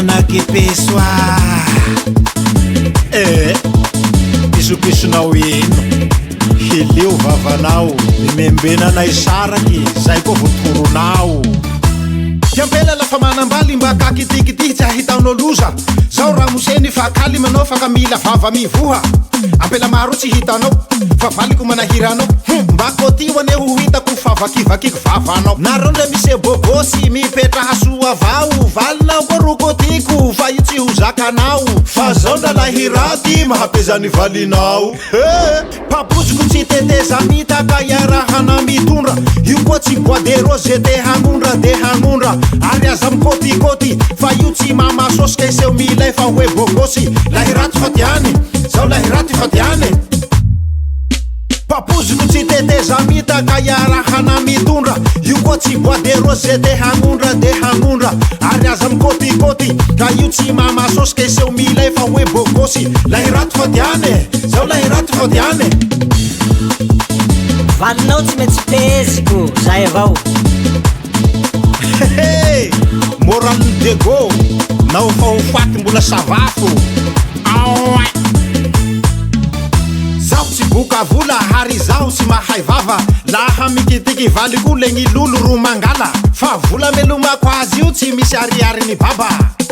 manaky peso pisopisonao ino hileo vavanao imembenanay saraky zay koa votoronao tiampela lafa manambaly mba kakitikity tsy ahitaonao loza zao raha moseny fa kaly manao fa ka mila vava mivoha ampela maro tsy hitanao fa valiko manahiranao mba koty ho ane ho hitako favakivakiko vavanao nareo ndre misy bobosy mipetraha soa avao valinao koa rokotiko fa io tsy ho zakanao fa zao na Lahy Raty mahapezany valinao papoziko tsy teteza mitaka iarahana mitondra io koa tsy bois de rose de hanondra ary aza mikôtikôty fa io tsy mamasosika iseho milay fa hoe bogosy Lahy Raty fa tiany zao Lahy Raty fa tiany papoziko tsy teteza mitaka iarahana mitondra io koa tsy bois de rose de hanondra ary aza mikôtikôty ka io tsy mamasosika iseho milay fa hoe bogosy Lahy Raty fa tiany zao Lahy Raty fa tiany valinao tsy maintsy peziko zay avao moral dego nao fa ho faty mbola savafo zaho tsy boka vola hary zaho tsy mahay vava laha mikitiky valiko legny lolo ro mangala fa vola melomako azy io tsy misy ariary baba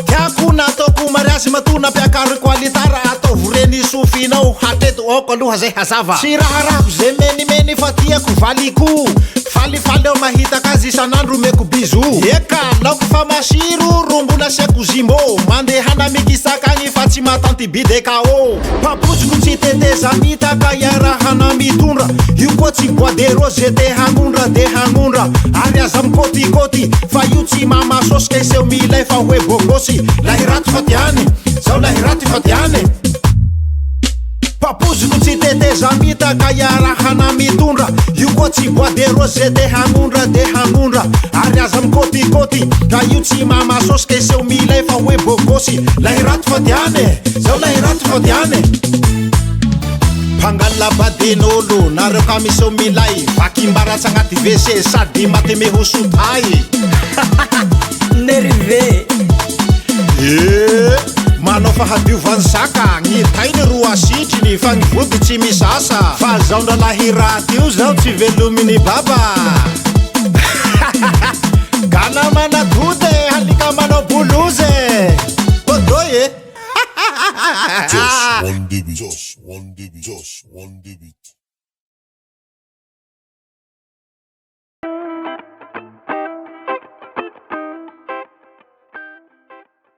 tiako nataoko mariazy matona mpiakariko alitara atao voreny sofinao hatreto oko aloha zay hazava tsy raharahako zay menimeny fa tiako valiko falifaly ao mahitaka azy isanandro meko bizo eka laoko fa masiro ro mbola siako zimbo mandehana mikisakagny fa tsy matanty bidekao papoziko tsy teteza mitaka iarahana mitondra io koa tsy bois de rose de hanondra ary aza mikôtikôty fa io tsy mamasosika iseho milay fa hoe bogosy Lahy Raty fa tiany zao Lahy Raty fa tiany papoziko tsy teteza mitaka iarahana mitondra io koa tsy bois de rose de hanondra ary aza mikôtikôty ka io tsy mamasosika iseho milay fa hoe bogosy Lahy Raty fa tiany zao Lahy Raty fa tiany pangalabaden'olo nareo ka miseho milay vakimbaratsy agnaty WC sady maty mehosotay nerve manao fahadiovany saka gny tainy roa asitriny fa gny vody tsy misasa fa zao ndra Lahy Raty io zao tsy velominy baba gana manatode halika manao boloze kodoy Just one debit.